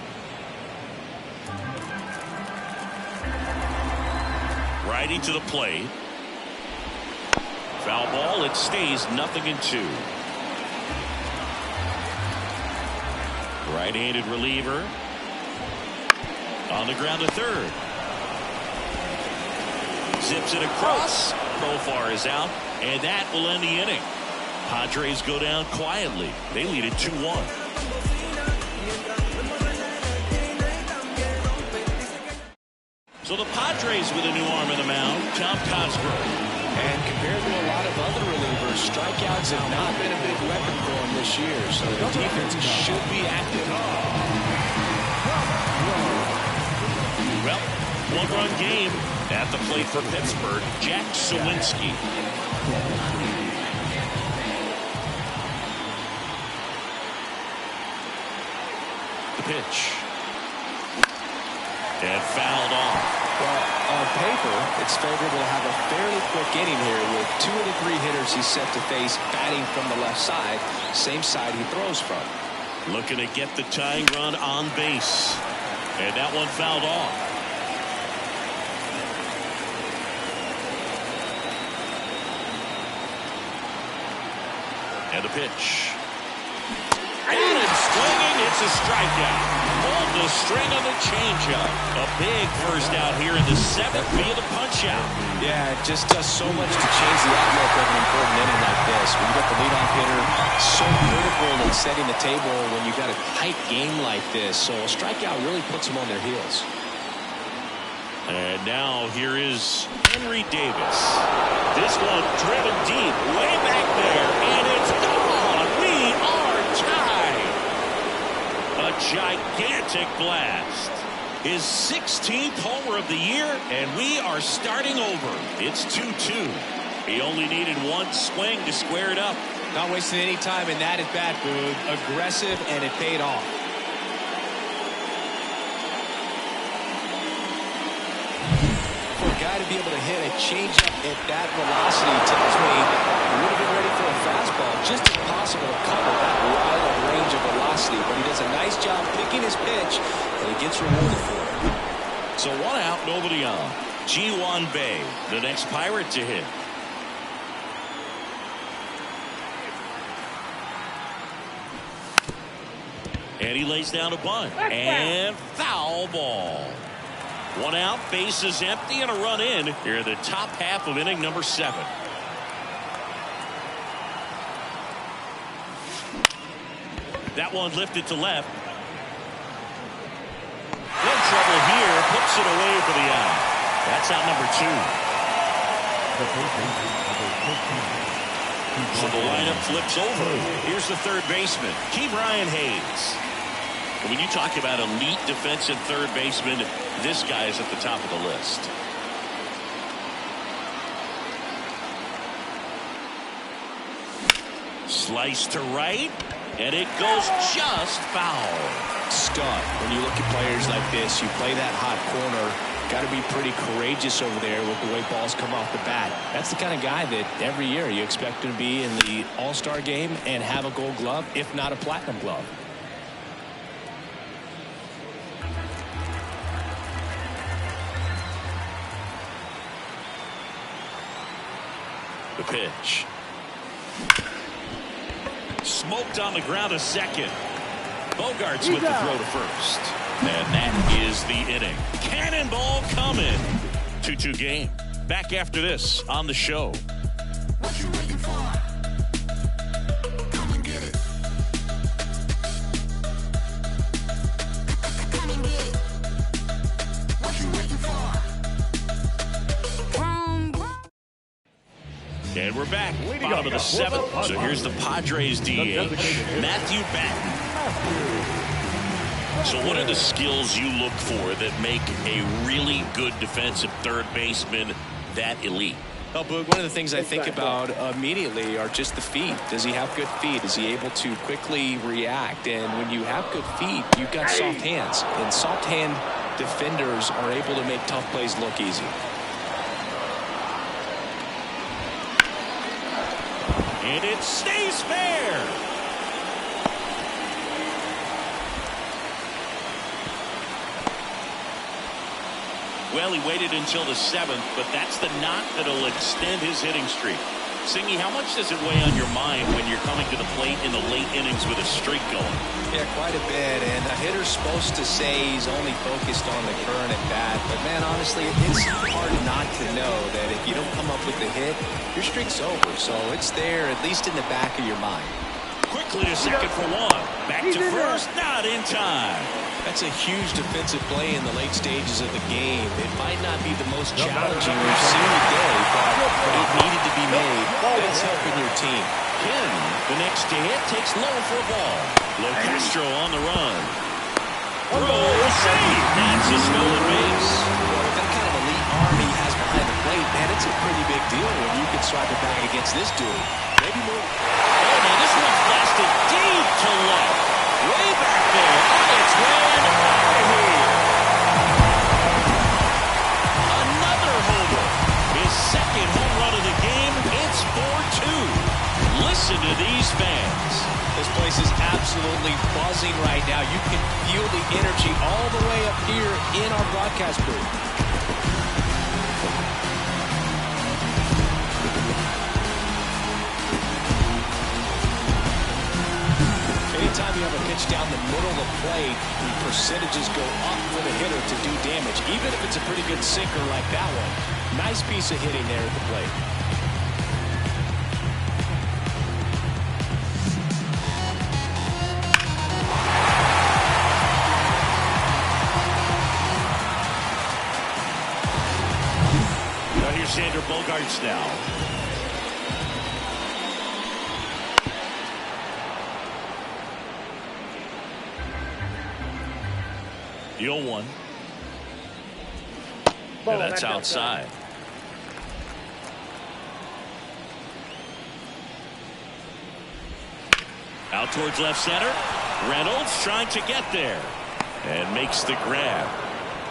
Righty to the plate. Foul ball. It stays 0-2. Right-handed reliever. On the ground to third. Zips it across. Profar is out. And that will end the inning. Padres go down quietly. They lead it 2-1. So the Padres with a new arm in the mound, Tom Cosgrove. And compared to a lot of other relievers, strikeouts have not been a big weapon for him this year, so the defense should be active. Well, one-run game at the plate for Pittsburgh, Jack Sawinski. The pitch. And fouled off. Well, on paper, it's favorable to have a fairly quick inning here with 2 of the 3 hitters he's set to face batting from the left side, same side he throws from. Looking to get the tying run on base. And that one fouled off. And the pitch. And swinging, it's a strikeout. Pulled the string on the changeup. A big first out here in the 7th via the punch-out. Yeah, it just does so much to change the outlook of an important inning like this. When you got the leadoff hitter, so critical in setting the table when you got a tight game like this. So a strikeout really puts them on their heels. And now here is Henry Davis. This one driven deep, way back there, and it's gone. We are tied. A gigantic blast. His 16th homer of the year, and we are starting over. It's 2-2. He only needed one swing to square it up. Not wasting any time in that at bat, Boog. Aggressive, and it paid off. For a guy to be able to hit a changeup at that velocity tells me he would have been ready for a fastball. Just impossible to cover that wide of range of velocity, but he does a nice job picking his pitch, and he gets rewarded for it. So 1 out, nobody on. Ji-Hwan Bae, the next Pirate to hit. And he lays down a bunt. And foul ball. 1 out, base is empty, and a run in here in the top half of inning number 7. That one lifted to left. In trouble here, puts it away for the out. That's out number 2. So the lineup flips over. Here's the third baseman, Brian Hayes. When you talk about elite defensive third baseman, this guy is at the top of the list. Slice to right, and it goes just foul. Stud. When you look at players like this, you play that hot corner. Got to be pretty courageous over there with the way balls come off the bat. That's the kind of guy that every year you expect him to be in the All-Star game and have a Gold Glove, if not a Platinum Glove. The pitch. Smoked on the ground a second. Bogarts with the throw to first. And that is the inning. Cannonball coming. 2-2 game. Back after this on the show. What you waiting for? Come and get it. Come and get it. What you waiting for? And we're back. Bottom of the seventh. So here's the Padres DH, Matthew Batten. So what are the skills you look for that make a really good defensive third baseman that elite? Well, Boog, one of the things I think about immediately are just the feet. Does he have good feet? Is he able to quickly react? And when you have good feet, you've got soft hands. And soft hand defenders are able to make tough plays look easy. And it stays fair. Well, he waited until the seventh, but that's the knock that'll extend his hitting streak. Singy, how much does it weigh on your mind when you're coming to the plate in the late innings with a streak going? Yeah, quite a bit. And a hitter's supposed to say he's only focused on the current at bat. But, man, honestly, it's hard not to know that if you don't come up with the hit, your streak's over. So it's there, at least in the back of your mind. Quickly to second for one. Back to first, not in time. That's a huge defensive play in the late stages of the game. It might not be the most challenging we've seen today, but it needed to be made. That's helping your team. Ken, the next to hit, takes low for a ball. Locastro on the run. Throw, save. That's a stolen base. Well, with that kind of elite arm he has behind the plate, man, it's a pretty big deal when you can swipe it back against this dude. Maybe more. Oh, man, this one's blasted deep to left. Way back there. On its way and out of here. Another homer. His second home run of the game. It's 4-2. Listen to these fans. This place is absolutely buzzing right now. You can feel the energy all the way up here in our broadcast booth. Anytime you have a pitch down the middle of the plate, the percentages go up for the hitter to do damage, even if it's a pretty good sinker like that one. Nice piece of hitting there at the plate. Now here's Xander Bogaerts now. The 0-1. And that's outside. Out towards left center. Reynolds trying to get there. And makes the grab.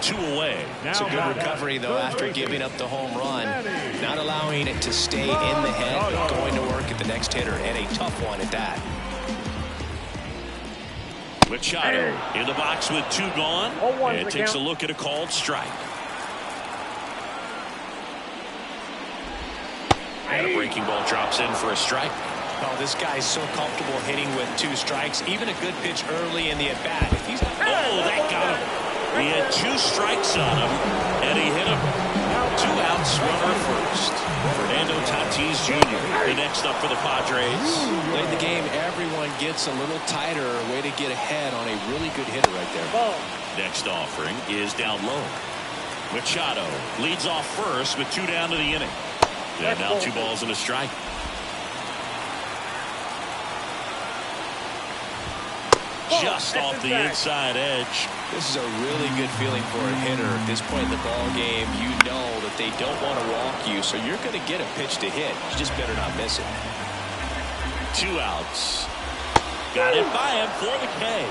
2 away. It's a good recovery, though, after giving up the home run. Not allowing it to stay in the head, but going to work at the next hitter. And a tough one at that. Machado in the box with 2 gone, and takes a look at a called strike. And a breaking ball drops in for a strike. Oh, this guy's so comfortable hitting with 2 strikes. Even a good pitch early in the at-bat. Oh, that got him. He had 2 strikes on him, and he hit him. 2 outs, runner first. Fernando Tatis Jr. the next up for the Padres. Late in the game, everyone gets a little tighter. Way to get ahead on a really good hitter right there. Next offering is down low. Machado leads off first with 2 down to the inning. Yeah, now 2 balls and a strike. Just off the inside edge. This is a really good feeling for a hitter. At this point in the ball game, you know that they don't want to walk you, so you're going to get a pitch to hit. You just better not miss it. 2 outs. Got it by him for the K.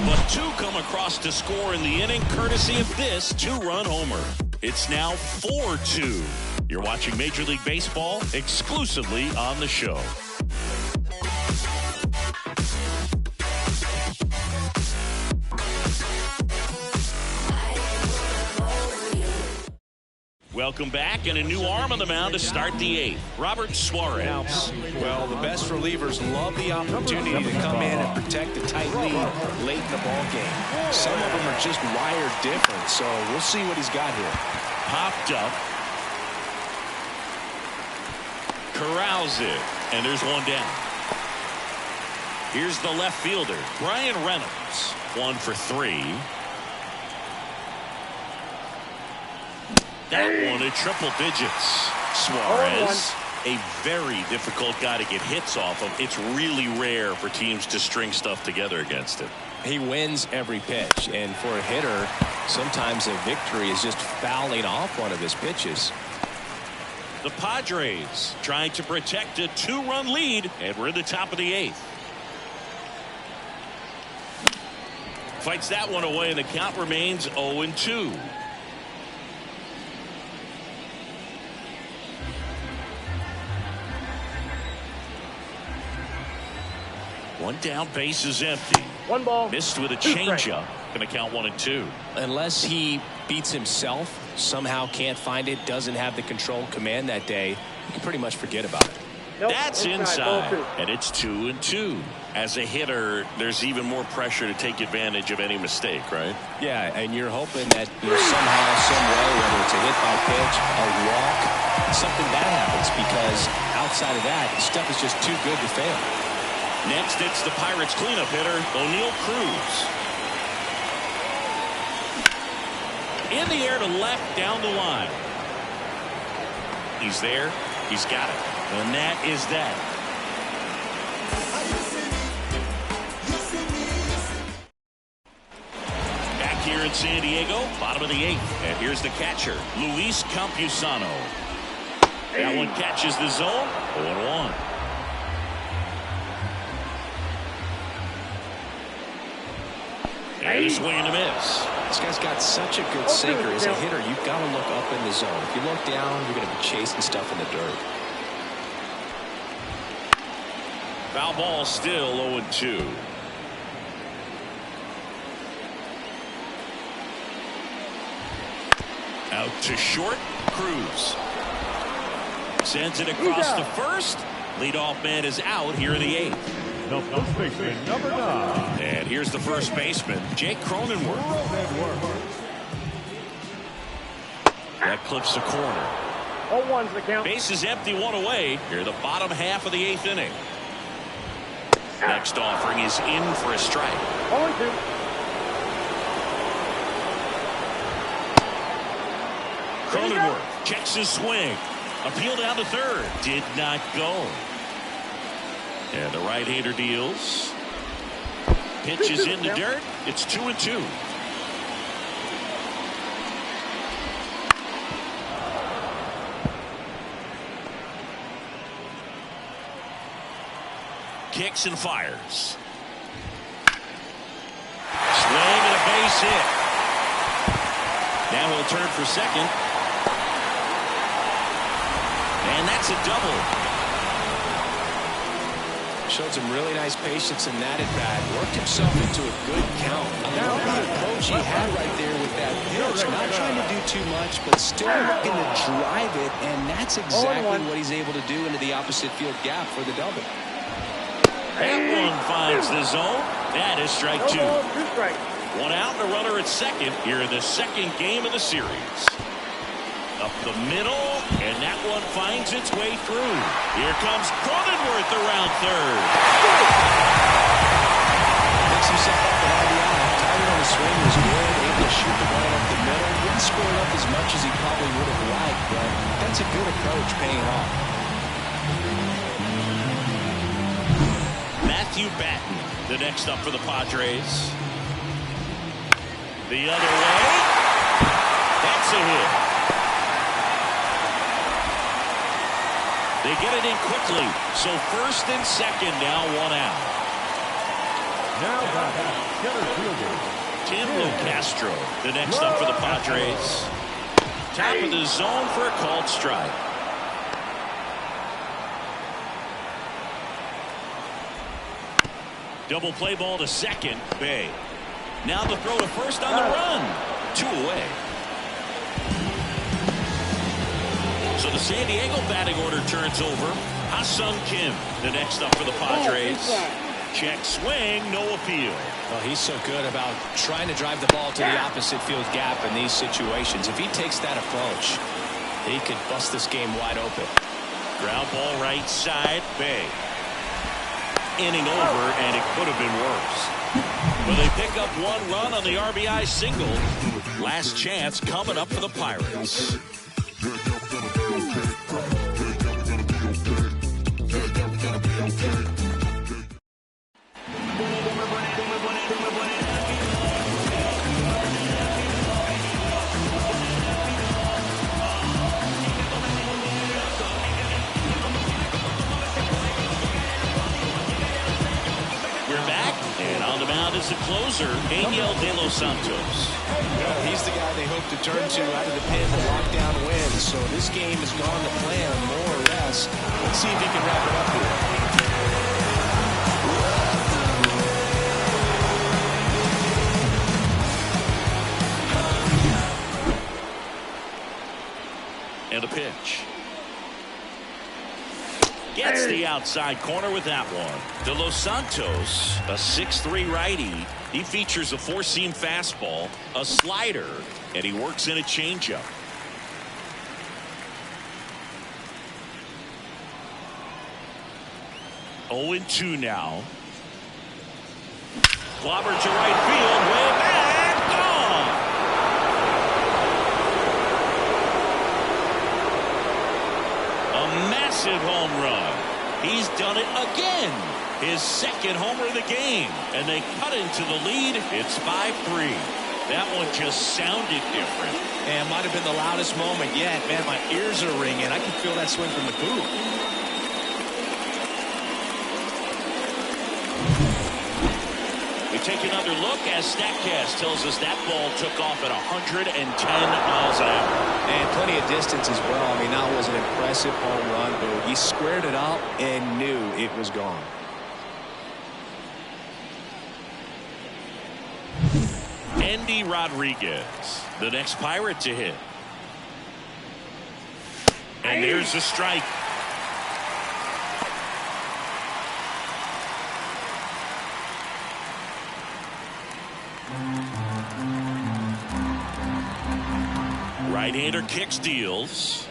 But 2 come across to score in the inning, courtesy of this 2-run homer. It's now 4-2. You're watching Major League Baseball exclusively on the show. Welcome back, and a new arm on the mound to start the 8th. Robert Suarez. Well, the best relievers love the opportunity to come in and protect a tight lead late in the ball game. Some of them are just wired different, so we'll see what he's got here. Popped up. Corrals it, and there's 1 down. Here's the left fielder, Brian Reynolds. 1 for 3. That one in triple digits. Suarez, a very difficult guy to get hits off of. It's really rare for teams to string stuff together against him. He wins every pitch, and for a hitter, sometimes a victory is just fouling off one of his pitches. The Padres trying to protect a 2-run lead, and we're in the top of the 8th. Fights that one away, and the count remains 0-2. One down, base is empty. 1 ball. Missed with a changeup. Going to count 1-2. Unless he beats himself, somehow can't find it, doesn't have the control command that day, you can pretty much forget about it. Nope, That's inside, and it's 2-2. As a hitter, there's even more pressure to take advantage of any mistake, right? Yeah, and you're hoping that somehow, some way, whether it's a hit by pitch, a walk, something bad happens, because outside of that, stuff is just too good to fail. Next, it's the Pirates cleanup hitter, O'Neal Cruz. In the air to left, down the line. He's there. He's got it. And that is that. Back here in San Diego, bottom of the 8th. And here's the catcher, Luis Campusano. That one catches the zone. 0-1. And a swing and a miss. This guy's got such a good sinker. As a hitter, you've got to look up in the zone. If you look down, you're going to be chasing stuff in the dirt. Foul ball, still 0-2. Out to short, Cruz. Sends it across the first. Leadoff man is out here in the 8th. The first baseman, number 9. And here's the first baseman, Jake Cronenworth. That clips the corner. 0-1's the count. Base is empty, 1 away. Here the bottom half of the 8th inning. Next offering is in for a strike. 0-2. Cronenworth checks his swing. Appeal down to third. Did not go. And the right-hander deals. Pitch is in the dirt. It's 2-2. Kicks and fires. Swing and a base hit. Now he'll turn for second. And that's a double. Showed some really nice patience in that at bat. Worked himself into a good count. I mean, the approach he had right there with that pitch. Not trying to do too much, but still looking to drive it. And that's exactly what he's able to do into the opposite field gap for the double. That one finds the zone. That is strike 2. 1 out and a runner at second here in the second game of the series. Up the middle, and that one finds its way through. Here comes Cronenworth around third. Picks himself up behind the eye. Timing on the swing was good, able to shoot the ball up the middle. Didn't score it up as much as he probably would have liked, but that's a good approach paying off. Matthew Batten, the next up for the Padres. The other way. That's a hit. They get it in quickly. So first and second, now one out. Now batting, center fielder Tim Castro, the next up for the Padres. Top of the zone for a called strike. Double play ball to second. Bay. Now the throw to first on the run. 2 away. So the San Diego batting order turns over. Ha-Sung Kim, the next up for the Padres. Check swing, no appeal. Well, he's so good about trying to drive the ball to the opposite field gap in these situations. If he takes that approach, he could bust this game wide open. Ground ball right side. Bay. Inning over, and it could have been worse. But they pick up 1 run on the RBI single. Last chance coming up for the Pirates. The closer, Daniel De Los Santos. Well, he's the guy they hope to turn to out of the pen to lock down wins. So this game has gone to plan, more or less. Let's see if he can wrap it up here. And a pitch. Gets the outside corner with that one. De Los Santos, a 6'3" righty. He features a 4-seam fastball, a slider, and he works in a changeup. Oh, 0-2 now. Clobber to right field, way back, gone. A massive home run. He's done it again. His second homer of the game. And they cut into the lead. It's 5-3. That one just sounded different. And might have been the loudest moment yet. Man, my ears are ringing. I can feel that swing from the booth. We take another look as StatCast tells us that ball took off at 110 miles an hour. And plenty of distance as well. I mean, that was an impressive home run, but he squared it up and knew it was gone. Andy Rodriguez, the next Pirate to hit. And there's a strike. Right-hander kicks, deals.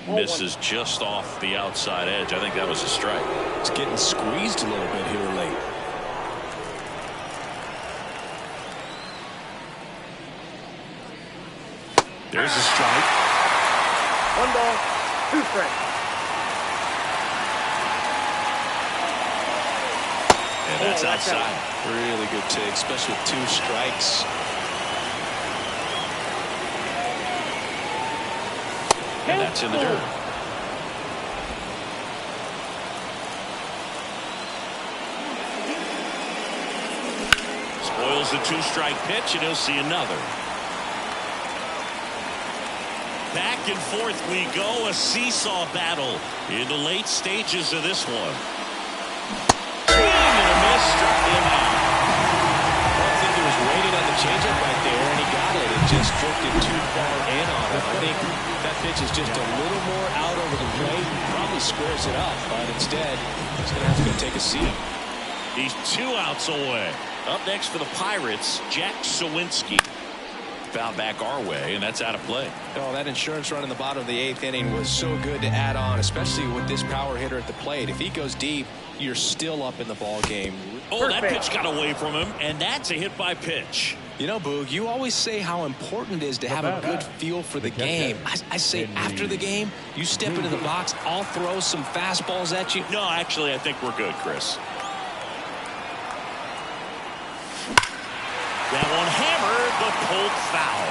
Misses just off the outside edge. I think that was a strike. It's getting squeezed a little bit here late. There's a strike. 1 ball, 2 strikes. And that's outside. Really good take, especially with 2 strikes. And that's in the dirt. Spoils the 2-strike pitch, and he'll see another. Back and forth we go, a seesaw battle in the late stages of this one. Swing and a miss, struck him out. I think he was waiting on the changeup right there, and he got it. It just drifted too far in on him. I think that pitch is just a little more out over the plate. Probably squares it up, but instead, he's going to have to go take a seat. He's 2 outs away. Up next for the Pirates, Jack Sawinski. Foul back our way, and that's out of play. Oh, that insurance run in the bottom of the 8th inning was so good to add on, especially with this power hitter at the plate. If he goes deep, you're still up in the ball game. Oh, that pitch got away from him, and that's a hit by pitch. You know, Boog, you always say how important it is to have a good feel for the game. I say after the game, you step into the box, I'll throw some fastballs at you. No, actually, I think we're good, Chris. That one hammered, but pulled foul.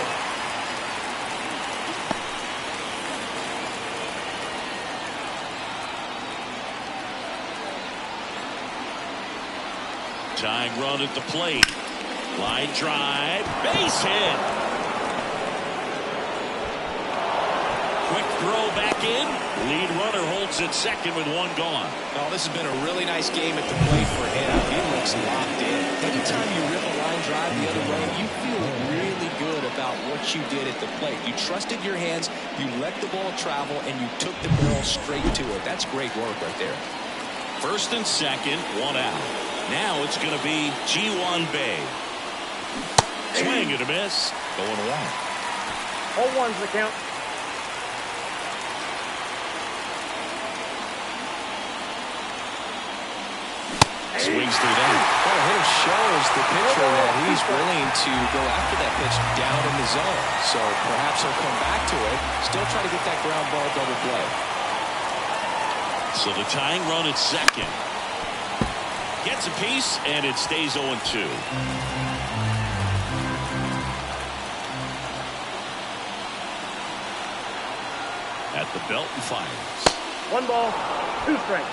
Tying run at the plate. Line drive, base hit. Quick throw back in. Lead runner holds at second with one gone. Oh, this has been a really nice game at the plate for him. He looks locked in. Anytime you rip a line drive the other way, you feel really good about what you did at the plate. You trusted your hands, you let the ball travel, and you took the barrel straight to it. That's great work right there. First and second, one out. Now it's going to be G1 Bay. Swing and a miss. Going one. 0-1's the count. Swings through that. Well, it shows the pitcher that he's willing to go after that pitch down in the zone. So perhaps he'll come back to it. Still try to get that ground ball double play. So the tying run at second. Gets a piece, and it stays 0-2. At the belt and fires. 1 ball, 2 strikes.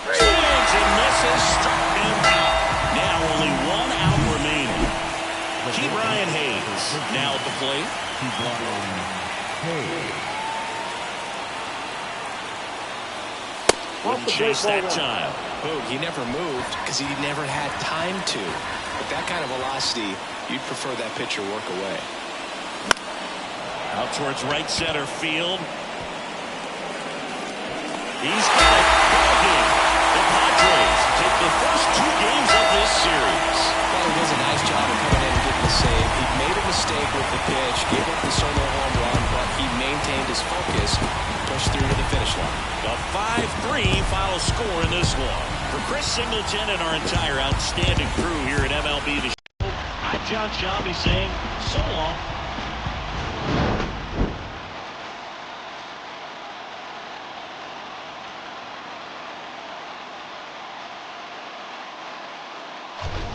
Swings and misses, struck him out. Now only 1 out remaining. Key Brian Hayes now at the plate. Wouldn't chase that time. Boog, he never moved because he never had time to. With that kind of velocity, you'd prefer that pitcher work away. Out towards right center field. He's got it. Ball game. The Padres take the first 2 games of this series. Well, he does a nice job of coming in and getting the save. He made a mistake with the pitch, gave up the solo home run, but he maintained his focus and pushed through to the finish line. A 5-3 final score in this one. For Chris Singleton and our entire outstanding crew here at MLB The Show, I'm John Shelby saying so long.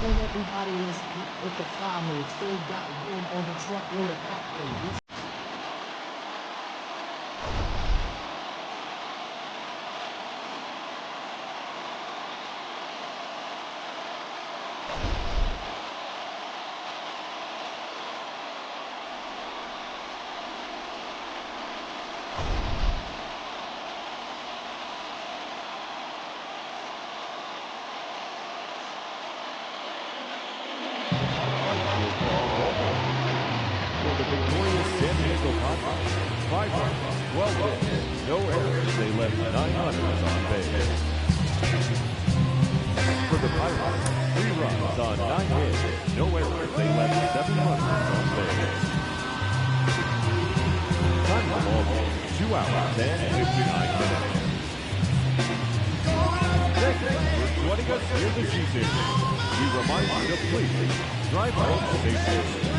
When everybody is with the family, still got room on the truck load of popcorn. For the victorious San Diego Padres, 5 runs, 12 hits, no errors. They left 9 runners on base. For the Pirates, 3 runs on 9 hits, no errors. They left 7 runners on base. Time of the ball game, 2 hours and 59 minutes. Thank you for joining us here this evening. We remind you to please drive home safely.